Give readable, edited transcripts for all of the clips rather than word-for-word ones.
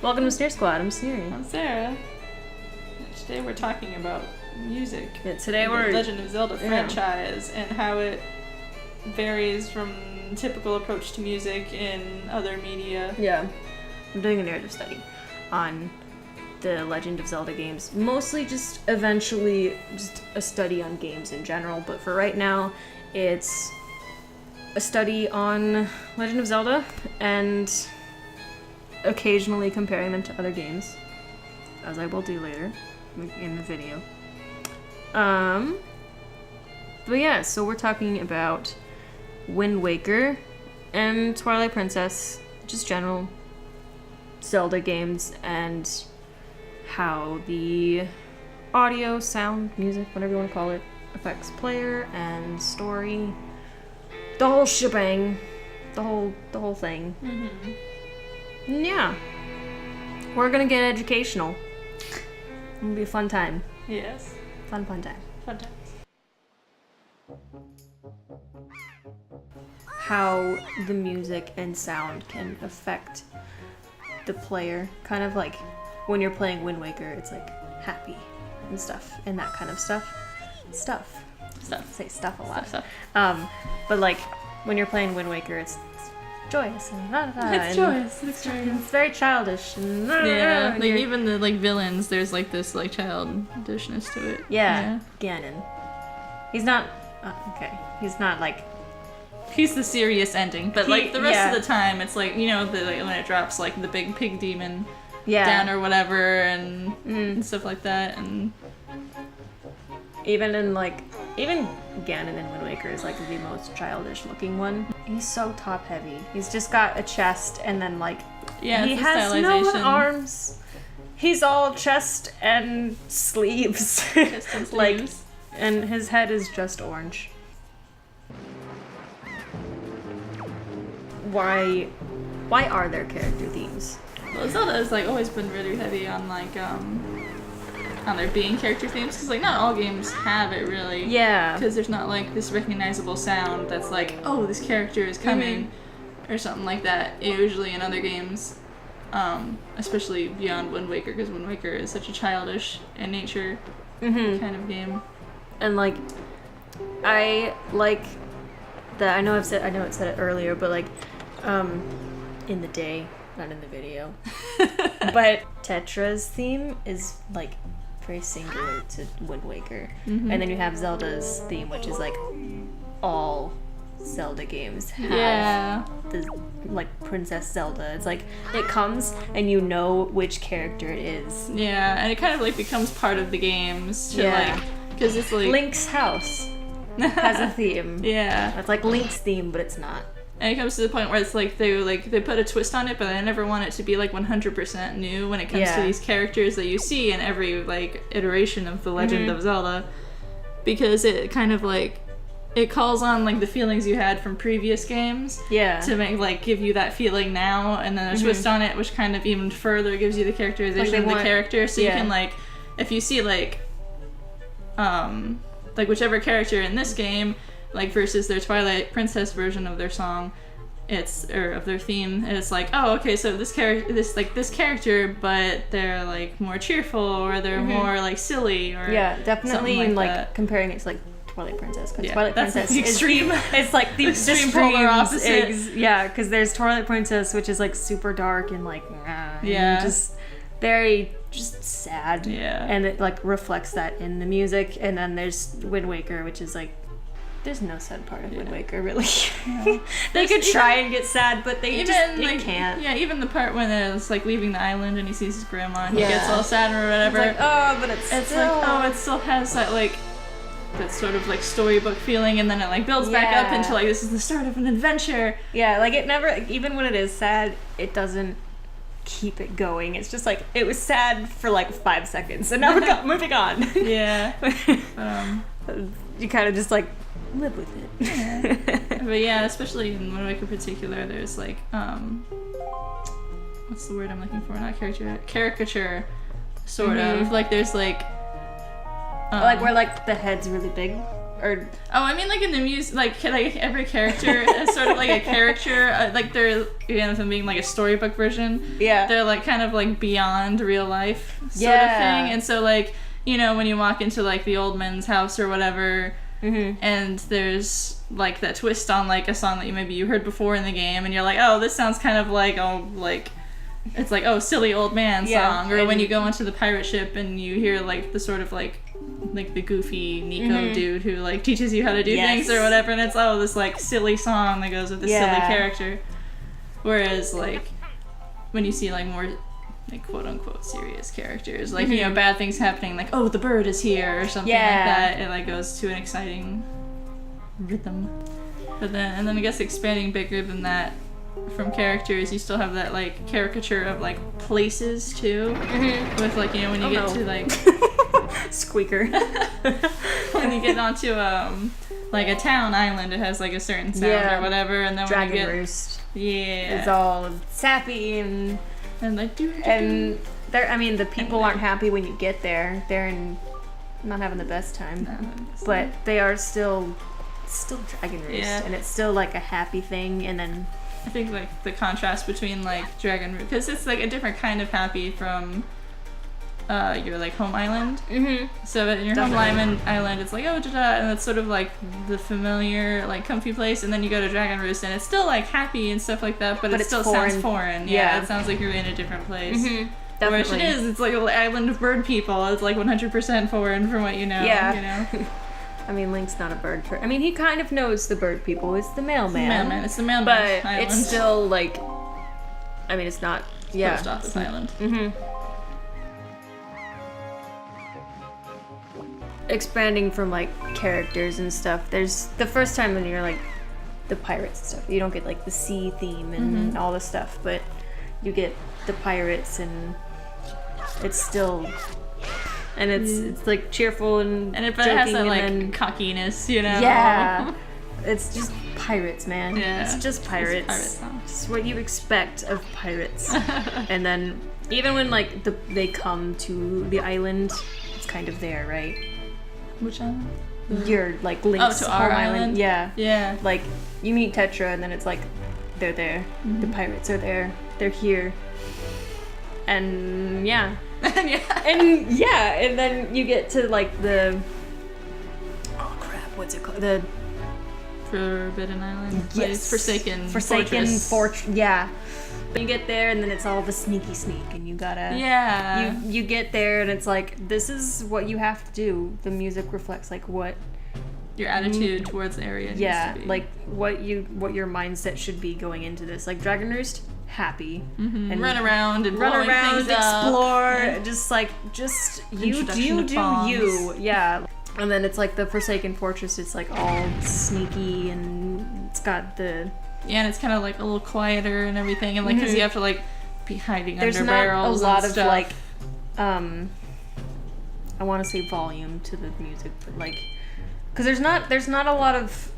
Welcome to Sneersquad. I'm Sneary. I'm Sarah. Today we're talking about music. Yeah, today we're the Legend of Zelda franchise and how it varies from typical approach to music in other media. Yeah, I'm doing a narrative study on the Legend of Zelda games. Mostly just eventually just a study on games in general, but for right now it's a study on Legend of Zelda and occasionally comparing them to other games, as I will do later in the video. But yeah, so we're talking about Wind Waker and Twilight Princess, just general Zelda games, and how the audio, sound, music, whatever you want to call it, affects player and story. The whole shebang. The whole thing. Mm-hmm. Yeah. We're gonna get educational. It'll be a fun time. Yes. Fun time. Fun times. How the music and sound can affect the player. Kind of like when you're playing Wind Waker, it's like happy and stuff and that kind of stuff. Stuff. Say stuff a lot. Stuff. But like when you're playing Wind Waker, it's joyous and It's joyous. It's joyous. It's very childish. And, Yeah, like even the villains, there's like this childishness to it. Yeah. Ganon. He's not okay. He's not like. He's the serious ending, but like the rest of the time, it's like when it drops like the big pig demon down or whatever, and stuff like that, and even Ganon in Wind Waker is like the most childish looking one. He's so top heavy. He's just got a chest and then he has no arms. He's all chest and sleeves. Chest and sleeves. And his head is just orange. Why are there character themes? Well, Zelda has always been really heavy on on there being character themes, because not all games have it really. Yeah. Because there's not this recognizable sound that's oh, this character is coming, or something like that. Usually in other games, especially beyond Wind Waker, because Wind Waker is such a childish in nature kind of game. And I like that. I know it said it earlier, but in the day, not in the video. But Tetra's theme is very singular to Wind Waker. And then you have Zelda's theme, which is all Zelda games have the Princess Zelda. It's it comes and you know which character it is. Yeah, and it kind of becomes part of the games to because it's Link's house has a theme. Yeah. It's Link's theme, but it's not. And it comes to the point where it's they put a twist on it, but I never want it to be 100% new when it comes to these characters that you see in every iteration of the Legend of Zelda, because it kind of it calls on the feelings you had from previous games to make give you that feeling now, and then a twist on it which kind of even further gives you the characterization of the character, so you can if you see whichever character in this game versus their Twilight Princess version of their song, of their theme, it's oh, okay, so this character, but they're more cheerful, or they're more silly, or definitely in that. Comparing it to Twilight Princess, because Twilight Princess the extreme. It's the extreme polar opposite. Because there's Twilight Princess, which is super dark and and just very sad. Yeah, and it reflects that in the music. And then there's Wind Waker, which is there's no sad part of Wind Waker, really. Yeah. They could try and get sad, but they can't. Yeah, even the part when it's leaving the island and he sees his grandma and he gets all sad or whatever. It's but it's still... it still has that that sort of storybook feeling, and then it builds back up into this is the start of an adventure. Yeah, it never, even when it is sad, it doesn't keep it going. It's just it was sad for 5 seconds, and now we're moving on. Yeah. You kind of just live with it. Yeah. But yeah, especially in Wind Waker in particular, there's what's the word I'm looking for? Not caricature, sort of. There's where the head's really big. Or I mean, like in the music, like every character is sort of like a character. Like they're, with them being like a storybook version. Yeah. They're like kind of like beyond real life sort of thing. And so like, when you walk into like the old man's house or whatever, and there's like that twist on like a song that you heard before in the game, and you're like, oh, this sounds kind of like, it's like, oh, silly old man song. Or when you go onto the pirate ship and you hear like the sort of like the goofy Nico dude who like teaches you how to do things or whatever, and it's this like silly song that goes with the silly character. Whereas like when you see like more like quote unquote serious characters, like bad things happening, like, oh, the bird is here or something like that, it like goes to an exciting rhythm. But then I guess expanding bigger than that from characters, you still have that like caricature of like places too, with like when you get to like squeaker. When you get onto like a town island, it has like a certain sound or whatever, and then Dragon when you get Roost, it's all sappy and like and there. I mean, the people aren't happy when you get there. They're not having the best time, but they are still Dragon Roost, and it's still like a happy thing. And then I think like the contrast between like Dragon Roost, because it's like a different kind of happy from your like home island. So in your home island, it's like, oh, da-da, and it's sort of like the familiar like comfy place, and then you go to Dragon Roost and it's still like happy and stuff like that, but it still sounds foreign. Yeah, it sounds like you're in a different place. Whereas it is, it's like an island of bird people. It's like 100% foreign from what you know. I mean, Link's not a bird. I mean, he kind of knows the bird people. It's the mailman. It's the mailman. But island. it's still like, I mean, it's not. Post office island. Expanding from like characters and stuff, there's the first time when you're like the pirates and stuff, you don't get like the sea theme and all this stuff, but you get the pirates, and it's still, and it's like cheerful and it has that like cockiness, Yeah, it's just pirates, man. Yeah, it's just pirates. It's what you expect of pirates. And then even when like they come to the island, it's kind of there, right? Which island? You're like Link's to our home island. Yeah. Like you meet Tetra, and then it's like they're there. The pirates are there. They're here. And and then you get to like the what's it called? The Forbidden Island. Yes. Forsaken Fortress. Yeah. You get there, and then it's all the sneak, and you gotta you get there, and it's like, this is what you have to do. The music reflects like what your attitude towards the area needs to be. Like what your mindset should be going into this. Like Dragon Roost, happy and run around, explore, just you do you. Yeah. And then it's like the Forsaken Fortress, it's like all sneaky, and it's got the and it's kind of like a little quieter and everything, and like because you have to like be hiding under barrels. There's not a lot and of stuff. like I want to say volume to the music, but like because there's not a lot of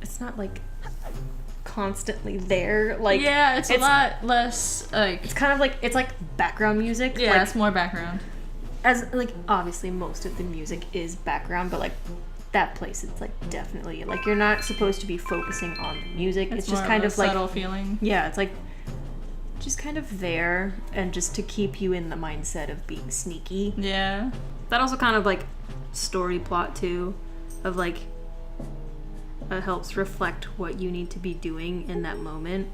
it's not like constantly there, like it's a lot less like it's kind of like it's like background music. Like, it's more background. As like obviously most of the music is background, but like that place, it's like definitely like you're not supposed to be focusing on the music. It's just kind of like subtle feeling. Yeah, it's like just kind of there, and just to keep you in the mindset of being sneaky. Yeah. That also kind of like story plot too, of like it helps reflect what you need to be doing in that moment.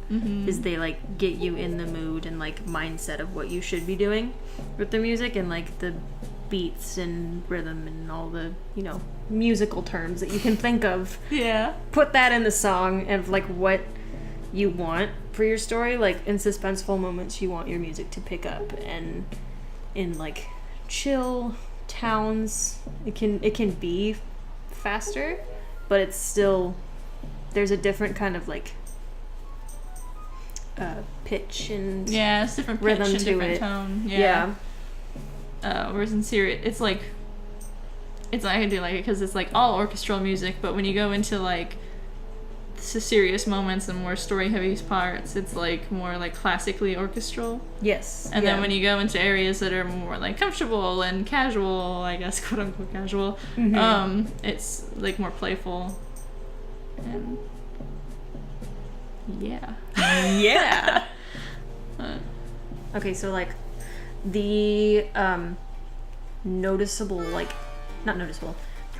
Is they like get you in the mood and like mindset of what you should be doing with the music, and like the beats and rhythm and all the musical terms that you can think of. Put that in the song of like what you want for your story. Like in suspenseful moments, you want your music to pick up, and in like chill towns, it can be faster, but it's still, there's a different kind of like pitch and it's different pitch rhythm and to different it. Tone. Whereas in Sneary, it's like I do like it because it's like all orchestral music, but when you go into like serious moments and more story-heavy parts, it's like more like classically orchestral. Yes. And then when you go into areas that are more like comfortable and casual, I guess, quote unquote casual, it's like more playful. And yeah. Yeah. Okay, so like the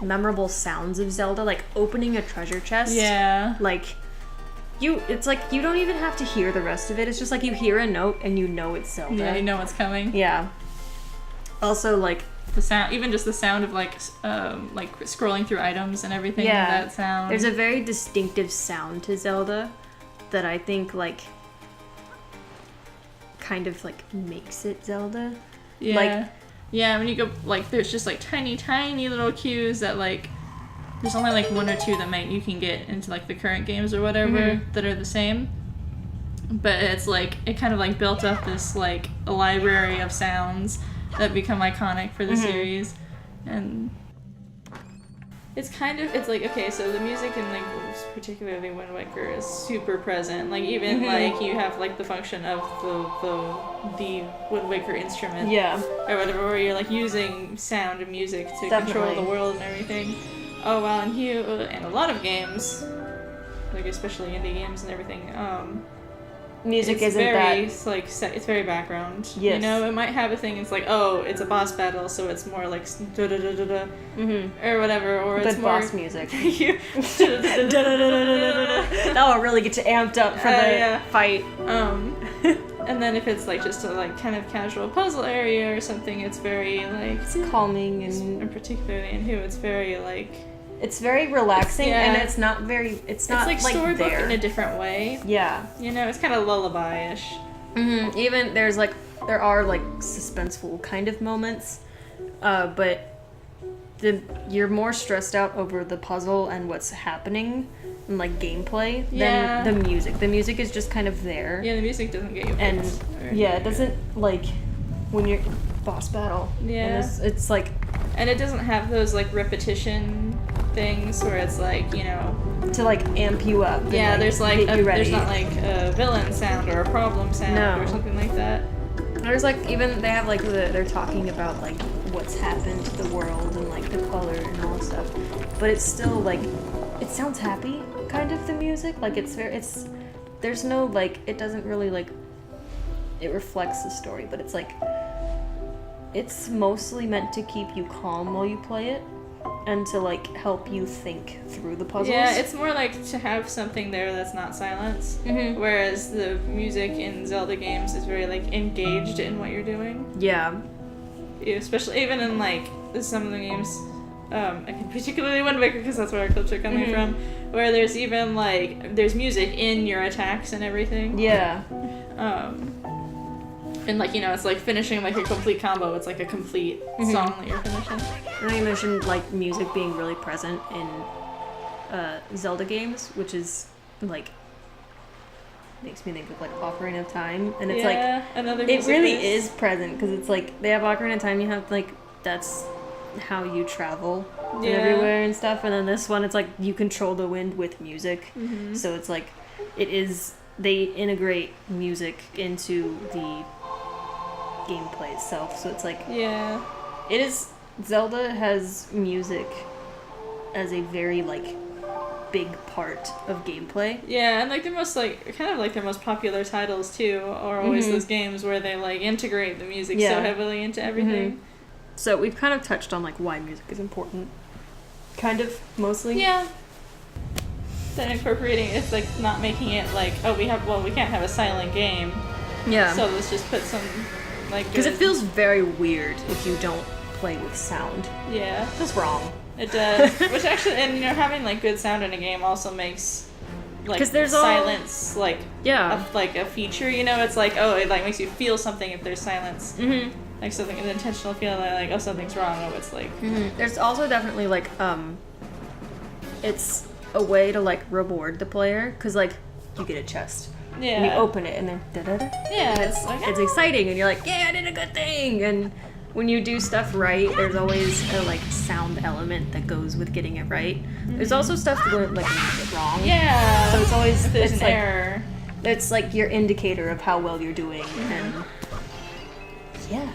memorable sounds of Zelda, like opening a treasure chest. Yeah. Like it's like you don't even have to hear the rest of it. It's just like you hear a note and you know it's Zelda. Yeah, you know what's coming. Yeah. Also, like the sound, even just the sound of like scrolling through items and everything. Yeah. That sound. There's a very distinctive sound to Zelda that I think like kind of like makes it Zelda. Yeah. Like, yeah, when you go, like, there's just, like, tiny, tiny little cues that, like, there's only, like, one or two that you can get into, like, the current games or whatever that are the same. But it's, like, it kind of, like, built up this, like, a library of sounds that become iconic for the series. And it's kind of, it's like, okay, so the music in, like, particularly Wind Waker is super present. Like, even, like, you have, like, the function of the Wind Waker instrument. yeah. Or whatever, where you're, like, using sound and music to control the world and everything. Oh, wow, and a lot of games, like, especially indie games and everything, Music it's isn't very, that... like, it's very background. Yes. You know, it might have a thing, it's like, oh, it's a boss battle, so it's more like da-da-da-da-da, or whatever, or Good it's more... boss music. Da-da-da-da-da-da-da. That will really get you amped up for the fight. And then if it's, like, just a, like, kind of casual puzzle area or something, it's very, like... It's calming and... particularly in Who, it's very, like... It's very relaxing, and it's not very... It's not, like storybook in a different way. Yeah. You know, it's kind of lullaby-ish. Even there are like suspenseful kind of moments, but you're more stressed out over the puzzle and what's happening and like gameplay than the music. The music is just kind of there. Yeah, the music doesn't get you. And it doesn't like when you're boss battle. Yeah. And it's like, and it doesn't have those like repetition things where it's like, you know, to like amp you up. Yeah, and, there's like there's not like a villain sound or a problem sound or something like that. There's like even they have like they're talking about like what's happened to the world and like the color and all that stuff, but it's still like it sounds happy kind of the music, like there's no like it doesn't really like it reflects the story, but it's like it's mostly meant to keep you calm while you play it and to like help you think through the puzzles. Yeah, it's more like to have something there that's not silence. Whereas the music in Zelda games is very like engaged in what you're doing. Yeah. Especially even in like some of the games, particularly Wind Waker because that's where our clips are coming from, where there's even like there's music in your attacks and everything. Yeah. And like, you know, it's like finishing like a complete combo. It's like a complete song that you're finishing. And then you mentioned like music being really present in Zelda games, which is like makes me think of like Ocarina of Time, and it's like it really is present because it's like they have Ocarina of Time. You have like that's how you travel everywhere and stuff, and then this one it's like you control the wind with music, so it's like they integrate music into the gameplay itself, so it's like Zelda has music as a very like big part of gameplay. Yeah, and like the most like kind of like their most popular titles too are always those games where they like integrate the music so heavily into everything. So we've kind of touched on like why music is important, kind of mostly. Yeah. Then incorporating it's like not making it like we can't have a silent game. Yeah. So let's just put some like because it feels very weird if you don't play with sound. Yeah. It feels wrong. It does. Which actually, and you know, having like good sound in a game also makes like there's silence like a feature. You know, it's like it like makes you feel something if there's silence. Like something an intentional feeling like something's wrong. It's like there's also definitely like it's a way to like reward the player because like you get a chest. Yeah. And you open it and then da-da-da. Yeah. And it's exciting and you're like, yeah, I did a good thing, and when you do stuff right, there's always a like sound element that goes with getting it right. There's also stuff that like you get wrong. Yeah. So it's always there's it's an like, error. It's like your indicator of how well you're doing, and yeah.